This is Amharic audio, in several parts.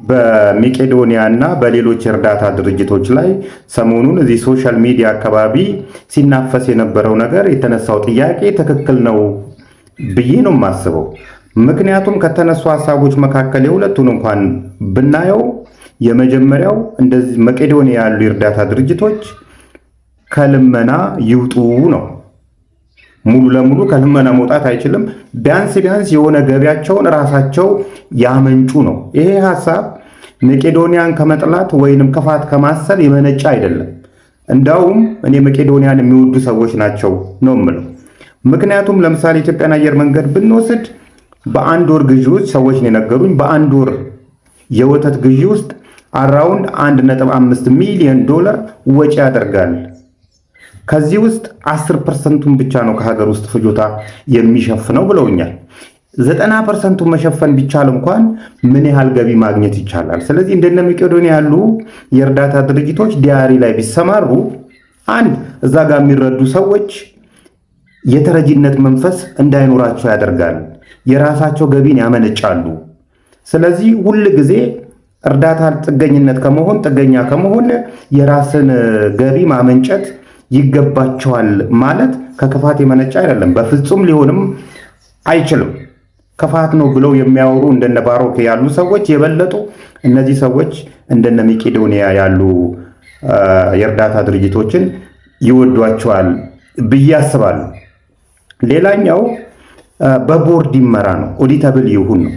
በመቄዶንያ እና በሌሎች የእርዳታ ድርጅቶች ላይ ሰሞኑን እዚህ ሶሻል ሚዲያ አካባቢ ሲናፈስ የነበረው ነገር የተነሳው ጥያቄ ትክክል ነው ብዬ ነው የማስበው። ምክንያቱም ከተነሱ ሀሳቦች መካከል የሁለቱን እንኳን ብናየው የመጀመሪያው እንደዚህ መቄዶንያ ያሉ የእርዳታ ድርጅቶች ከልመና ይውጡ ነው። ሙሉ ለሙሉ ከልመና መውጣት አይችልም። ቢያንስ የሆነ ገቢያቸውን ራሳቸው ያመንጩ ነው። ይሄ ሀሳብ መቄዶንያን ከመጥላት ወይንም ክፋት ከማሰብ የመነጨ አይደለም። እንዳውም እኔ መቄዶንያን የሚወዱ ሰዎች ናቸው ነው የምለው። ምክንያቱም ለምሳሌ ኢትዮጵያን አየር መንገድ ብንወስድ በአንድ ወር ግዢ ውስጥ ሰዎች ነው የነገሩኝ፣ በአንድ ወር የወተት ግዢ ውስጥ አራውንድ 1.5 ሚሊዮን ዶላር ወጪ ያደርጋል። ከዚህ ውስጥ 10% ብቻ ነው ከሀገር ውስጥ ፍጆታ የሚሸፍነው ብለውኛል። 90% መሸፈን ቢቻል እንኳን ምን ያህል ገቢ ማግኘት ይቻላል? ስለዚህ እንደነ መቄዶንያ ያሉ የእርዳታ ድርጅቶች ዲያሪ ላይ ቢሰማሩ አንድ እዛ ጋር የሚረዱ ሰዎች የተረጂነት መንፈስ እንዳይኖራቸው ያደርጋል። የራሳቸው ገቢን ያመነጫሉ። ስለዚህ ሁል ጊዜ እርዳታ ጥገኛ ከመሆን የራስን ገቢ ማመንጨት ይገባቸዋል ማለት ከክፋት የመነጨ አይደለም። በፍጹም ሊሆንም አይችልም። ክፋት ነው ብለው የሚያወሩ እንደነ ባሮክ ያሉ ሰዎች የበለጡ እነዚህ ሰዎች እንደነ መቄዶንያ ያሉ የእርዳታ ድርጅቶችን ይወዷቸዋል ብዬ አስባለሁ። ሌላኛው በቦርድ ይመራ ነው፣ ኦዲተብል ይሁን ነው።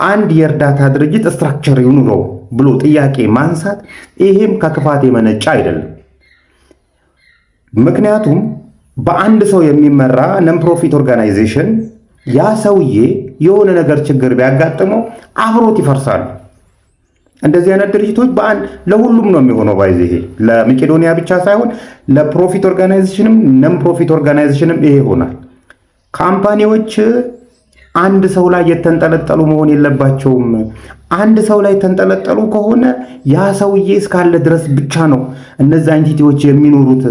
አንድ የእርዳታ ድርጅት ስትራክቸር ይኑረው ብሎ ጥያቄ ማንሳት ይሄም ከክፋት የመነጨ አይደለም። ምክንያቱም በአንድ ሰው የሚመራ ነን ፕሮፊት ኦርጋናይዜሽን ያ ሰውዬ የሆነ ነገር ችግር ቢያጋጥመው አብሮት ይፈርሳሉ። እንደዚህ አይነት ድርጅቶች ለሁሉም ነው የሚሆነው። ባይዘ ይሄ ለመቄዶንያ ብቻ ሳይሆን ለፕሮፊት ኦርጋናይዜሽንም ነን ፕሮፊት ኦርጋናይዜሽንም ይሄ ይሆናል። ካምፓኒዎች አንድ ሰው ላይ የተንጠለጠሉ መሆን የለባቸውም። አንድ ሰው ላይ የተንጠለጠሉ ከሆነ ያ ሰውዬ እስካለ ድረስ ብቻ ነው እነዚህ ኤንቲቲዎች የሚኖሩት።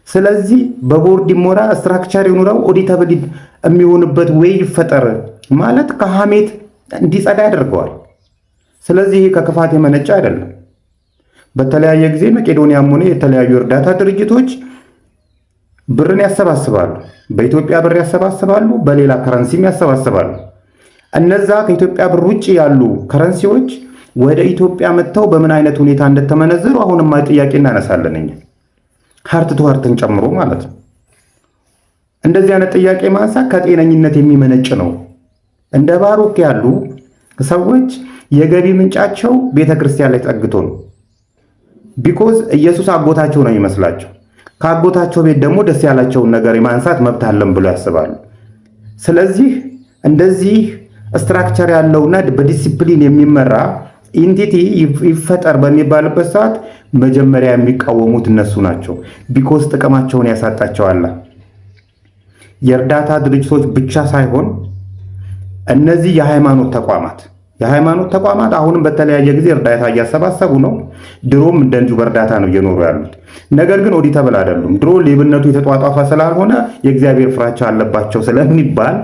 ስለዚህ በቦርድ ይሞራ፣ ስትራክቸር ይኑረው፣ ኦዲተብል የሚሆንበት ወይ ይፈጠር ማለት ከሐሜት እንዲጸዳ ያደርገዋል። ስለዚህ ከክፋት የመነጨ አይደለም። በተለያየ ጊዜ መቄዶንያም ሆነ የተለያዩ እርዳታ ድርጅቶች ብርን ያሰባስባሉ። በኢትዮጵያ ብር ያሰባስባሉ፣ በሌላ ከረንሲም ያሰባስባሉ። እነዛ ከኢትዮጵያ ብር ውጭ ያሉ ከረንሲዎች ወደ ኢትዮጵያ መጥተው በምን አይነት ሁኔታ እንደተመነዘሩ አሁንም ጥያቄ እናነሳለን እኛ ሀርት ቱ ሀርትን ጨምሮ ማለት ነው። እንደዚህ አይነት ጥያቄ ማንሳት ከጤነኝነት የሚመነጭ ነው። እንደ ባሮክ ያሉ ሰዎች የገቢ ምንጫቸው ቤተክርስቲያን ላይ ጠግቶ ነው። ቢኮዝ ኢየሱስ አጎታቸው ነው ይመስላቸው። ከአጎታቸው ቤት ደግሞ ደስ ያላቸውን ነገር የማንሳት መብት አለን ብሎ ያስባሉ። ስለዚህ እንደዚህ ስትራክቸር ያለውና በዲሲፕሊን የሚመራ ኢንቲቲ ይፈጠር በሚባልበት ሰዓት መጀመሪያ የሚቃወሙት እነሱ ናቸው። ቢኮዝ ጥቅማቸውን ያሳጣቸዋል። የእርዳታ ድርጅቶች ብቻ ሳይሆን እነዚህ የሃይማኖት ተቋማት አሁንም በተለያየ ጊዜ እርዳታ እያሰባሰቡ ነው። ድሮም እንደዚሁ በእርዳታ ነው እየኖሩ ያሉት። ነገር ግን ኦዲተብል አይደሉም። ድሮ ሌብነቱ የተጧጧፈ ስላልሆነ የእግዚአብሔር ፍራቻ አለባቸው ስለሚባል፣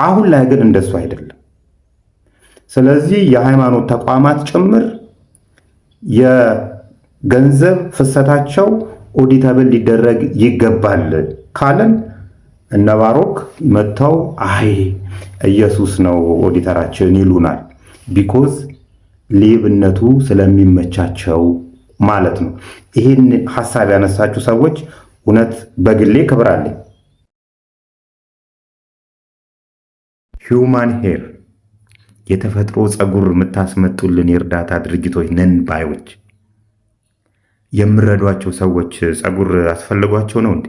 አሁን ላይ ግን እንደሱ አይደለም። ስለዚህ የሃይማኖት ተቋማት ጭምር የገንዘብ ፍሰታቸው ኦዲተብል ሊደረግ ይገባል ካለን እነ ባሮክ መጥተው አይ ኢየሱስ ነው ኦዲተራችን ይሉናል። ቢኮዝ ሌብነቱ ስለሚመቻቸው ማለት ነው። ይህን ሐሳብ ያነሳችሁ ሰዎች እውነት በግሌ ክብር አለኝ። ሂውማን ሄር የተፈጥሮ ፀጉር የምታስመጡልን የእርዳታ ድርጅቶች ነን ባዮች የምረዷቸው ሰዎች ፀጉር አስፈልጓቸው ነው እንዴ?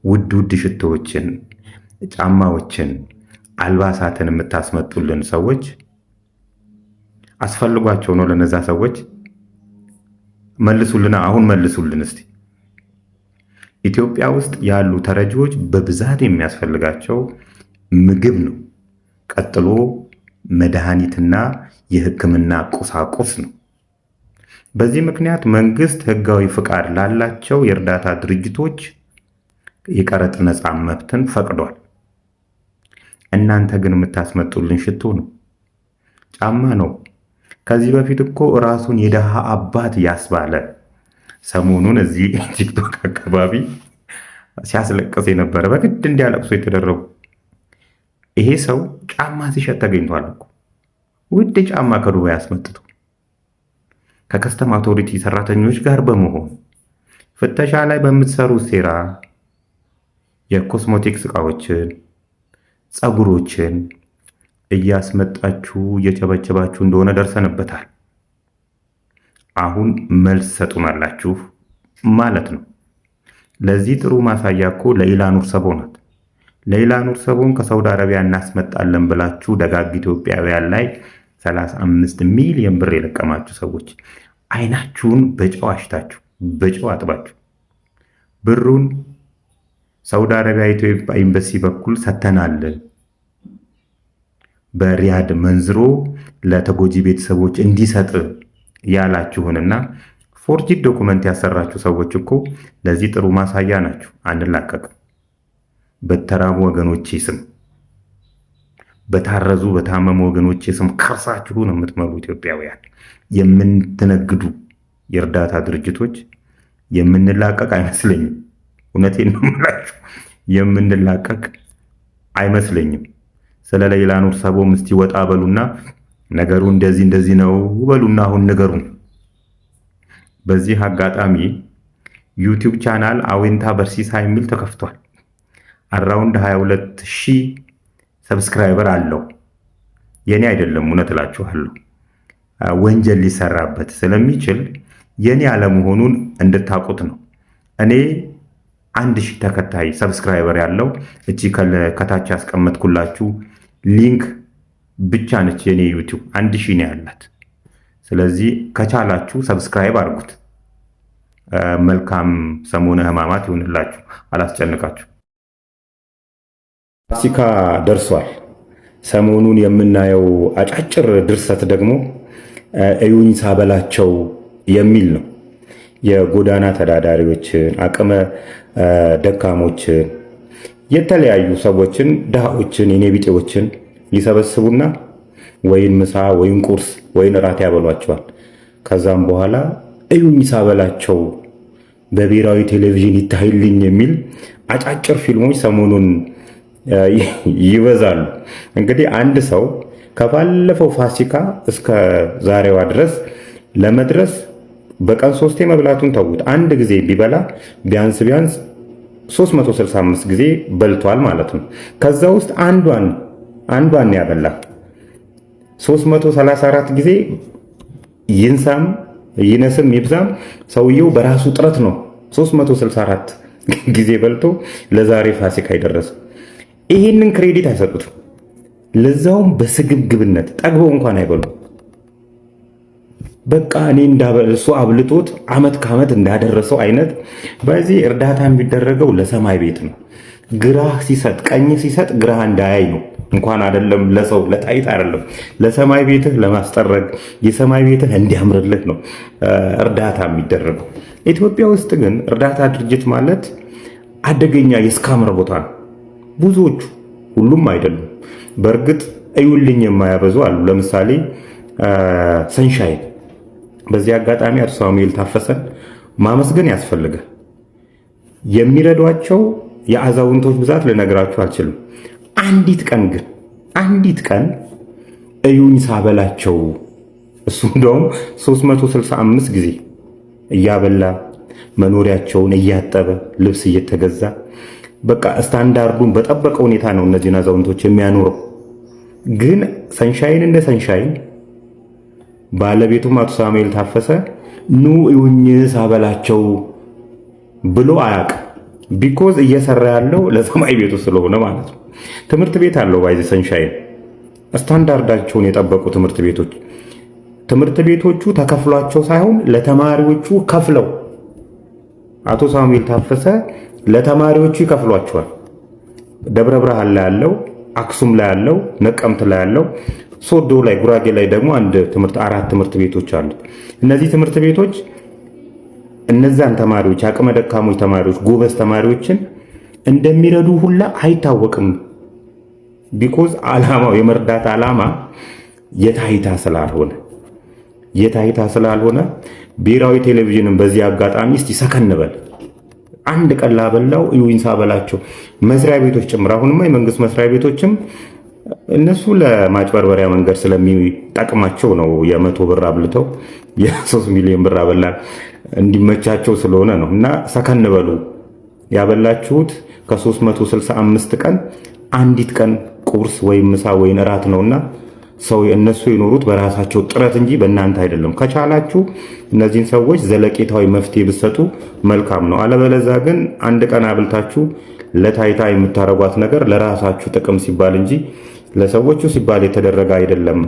ውድ ሽቶዎችን፣ ጫማዎችን፣ አልባሳትን የምታስመጡልን ሰዎች አስፈልጓቸው ነው ለነዛ ሰዎች? መልሱልና አሁን መልሱልን እስቲ። ኢትዮጵያ ውስጥ ያሉ ተረጂዎች በብዛት የሚያስፈልጋቸው ምግብ ነው። ቀጥሎ መድኃኒትና የሕክምና ቁሳቁስ ነው። በዚህ ምክንያት መንግስት ህጋዊ ፍቃድ ላላቸው የእርዳታ ድርጅቶች የቀረጥ ነፃ መብትን ፈቅዷል። እናንተ ግን የምታስመጡልን ሽቶ ነው፣ ጫማ ነው፣ ከዚህ በፊት እኮ ራሱን የደሃ አባት ያስባለ ሰሞኑን እዚህ ቲክቶክ አካባቢ ሲያስለቅስ የነበረ በግድ እንዲያለቅሱ የተደረጉ ይሄ ሰው ጫማ ሲሸጥ ተገኝቷል እኮ ውድ ጫማ ከዱባይ አስመጥቶ ከከስተም አውቶሪቲ ሰራተኞች ጋር በመሆን ፍተሻ ላይ በምትሰሩት ሴራ የኮስሞቲክስ እቃዎችን፣ ፀጉሮችን እያስመጣችሁ እየጨበጨባችሁ እንደሆነ ደርሰንበታል። አሁን መልስ ሰጡናላችሁ ማለት ነው። ለዚህ ጥሩ ማሳያ እኮ ለይላ ኑር ሰቦ ናት። ለይላ ኑር ሰቦን ከሳውዲ አረቢያ እናስመጣለን ብላችሁ ደጋግ ኢትዮጵያውያን ላይ 35 ሚሊዮን ብር የለቀማችሁ ሰዎች አይናችሁን በጨው አሽታችሁ በጨው አጥባችሁ ብሩን ሳውዲ አረቢያ ኢትዮጵያ ኤምባሲ በኩል ሰተናል በሪያድ መንዝሮ ለተጎጂ ቤተሰቦች እንዲሰጥ ያላችሁንና ፎርጂድ ዶኩመንት ያሰራችሁ ሰዎች እኮ ለዚህ ጥሩ ማሳያ ናችሁ። አንላቀቅም። በተራቡ ወገኖቼ ስም፣ በታረዙ በታመሙ ወገኖቼ ስም ከርሳችሁ ነው የምትመሩ ኢትዮጵያውያን። የምትነግዱ የእርዳታ ድርጅቶች የምንላቀቅ አይመስለኝም። እውነቴን ነው የምላችሁ፣ የምንላቀቅ አይመስለኝም። ስለ ለይላ ኑር ሰቦም እስቲ ወጣ በሉና ነገሩ እንደዚህ ነው በሉና አሁን ንገሩን። በዚህ አጋጣሚ ዩቲዩብ ቻናል አዌንታ በርሲሳ የሚል ተከፍቷል። አራውንድ 22,000 ሰብስክራይበር አለው። የኔ አይደለም፣ እውነት እላችኋለሁ። ወንጀል ሊሰራበት ስለሚችል የኔ አለመሆኑን እንድታውቁት ነው። እኔ 1,000 ተከታይ ሰብስክራይበር ያለው እቺ ከታች ያስቀመጥኩላችሁ ሊንክ ብቻ ነች የኔ ዩቲዩብ 1,000 ነው ያላት። ስለዚህ ከቻላችሁ ሰብስክራይብ አድርጉት። መልካም ሰሞነ ሕማማት ይሁንላችሁ። አላስጨንቃችሁ። ፋሲካ ደርሷል። ሰሞኑን የምናየው አጫጭር ድርሰት ደግሞ እዩኝ ሳበላቸው የሚል ነው። የጎዳና ተዳዳሪዎችን፣ አቅመ ደካሞችን፣ የተለያዩ ሰዎችን፣ ድሃዎችን፣ የኔ ቢጤዎችን ይሰበስቡና ወይን ምሳ ወይን ቁርስ ወይን እራት ያበሏቸዋል። ከዛም በኋላ እዩኝ ሳበላቸው በብሔራዊ ቴሌቪዥን ይታይልኝ የሚል አጫጭር ፊልሞች ሰሞኑን ይበዛሉ። እንግዲህ አንድ ሰው ከባለፈው ፋሲካ እስከ ዛሬዋ ድረስ ለመድረስ በቀን 3 መብላቱን ተውት። አንድ ጊዜ ቢበላ ቢያንስ 365 ጊዜ በልቷል ማለት ነው። ከዛ ውስጥ አንዷን ያበላ 334 ጊዜ ይንሳም ይነስም ይብዛም ሰውየው በራሱ ጥረት ነው 364 ጊዜ በልቶ ለዛሬ ፋሲካ የደረሰው። ይህንን ክሬዲት አይሰጡትም። ለዛውም በስግብግብነት ጠግበው እንኳን አይበሉ። በቃ እኔ እሱ አብልጦት አመት ከአመት እንዳደረሰው አይነት። በዚህ እርዳታ የሚደረገው ለሰማይ ቤት ነው። ግራህ ሲሰጥ ቀኝ ሲሰጥ ግራህ እንዳያይ ነው። እንኳን አይደለም ለሰው ለጣይት አይደለም፣ ለሰማይ ቤትህ ለማስጠረግ የሰማይ ቤትህ እንዲያምርልህ ነው እርዳታ የሚደረገው። ኢትዮጵያ ውስጥ ግን እርዳታ ድርጅት ማለት አደገኛ የስካምር ቦታ ነው። ብዙዎቹ፣ ሁሉም አይደሉም። በእርግጥ እዩልኝ የማያበዙ አሉ። ለምሳሌ ሰንሻይን። በዚህ አጋጣሚ አቶ ሳሙኤል ታፈሰን ማመስገን ያስፈልጋል። የሚረዷቸው የአዛውንቶች ብዛት ልነግራችሁ አልችልም። አንዲት ቀን እዩኝ ሳበላቸው እሱ እንደውም 365 ጊዜ እያበላ መኖሪያቸውን እያጠበ ልብስ እየተገዛ በቃ ስታንዳርዱን በጠበቀ ሁኔታ ነው እነዚህን አዛውንቶች የሚያኖረው። ግን ሰንሻይን እንደ ሰንሻይን ባለቤቱም አቶ ሳሙኤል ታፈሰ ኑ እዩኝ ሳበላቸው ብሎ አያውቅም። ቢኮዝ እየሰራ ያለው ለሰማይ ቤቱ ስለሆነ ማለት ነው። ትምህርት ቤት አለው ባይዚ ሰንሻይን፣ ስታንዳርዳቸውን የጠበቁ ትምህርት ቤቶቹ ተከፍሏቸው ሳይሆን ለተማሪዎቹ ከፍለው አቶ ሳሙኤል ታፈሰ ለተማሪዎቹ ይከፍሏቸዋል። ደብረ ብርሃን ላይ ያለው፣ አክሱም ላይ ያለው፣ ነቀምት ላይ ያለው፣ ሶዶ ላይ፣ ጉራጌ ላይ ደግሞ 4 ትምህርት ቤቶች አሉ። እነዚህ ትምህርት ቤቶች እነዛን ተማሪዎች አቅመ ደካሞች ተማሪዎች ጎበዝ ተማሪዎችን እንደሚረዱ ሁላ አይታወቅም። ቢኮዝ ዓላማው የመርዳት ዓላማ የታይታ ስላልሆነ የታይታ ስላልሆነ ብሔራዊ ቴሌቪዥንን በዚህ አጋጣሚ እስቲ ሰከንበል አንድ ቀን ላበላው ይሁን ሳበላቸው መስሪያ ቤቶች ጭምር አሁንማ የመንግስት መስሪያ ቤቶችም እነሱ ለማጭበርበሪያ መንገድ ስለሚጠቅማቸው ነው የ100 ብር አብልተው የ3 ሚሊዮን ብር አበላን እንዲመቻቸው ስለሆነ ነው። እና ሰከንበሉ ያበላችሁት ከ365 ቀን አንዲት ቀን ቁርስ ወይም ምሳ ወይም እራት ነውና ሰው እነሱ የኖሩት በራሳቸው ጥረት እንጂ በእናንተ አይደለም። ከቻላችሁ እነዚህን ሰዎች ዘለቄታዊ መፍትሄ ብትሰጡ መልካም ነው። አለበለዛ ግን አንድ ቀን አብልታችሁ ለታይታ የምታረጓት ነገር ለራሳችሁ ጥቅም ሲባል እንጂ ለሰዎቹ ሲባል የተደረገ አይደለም።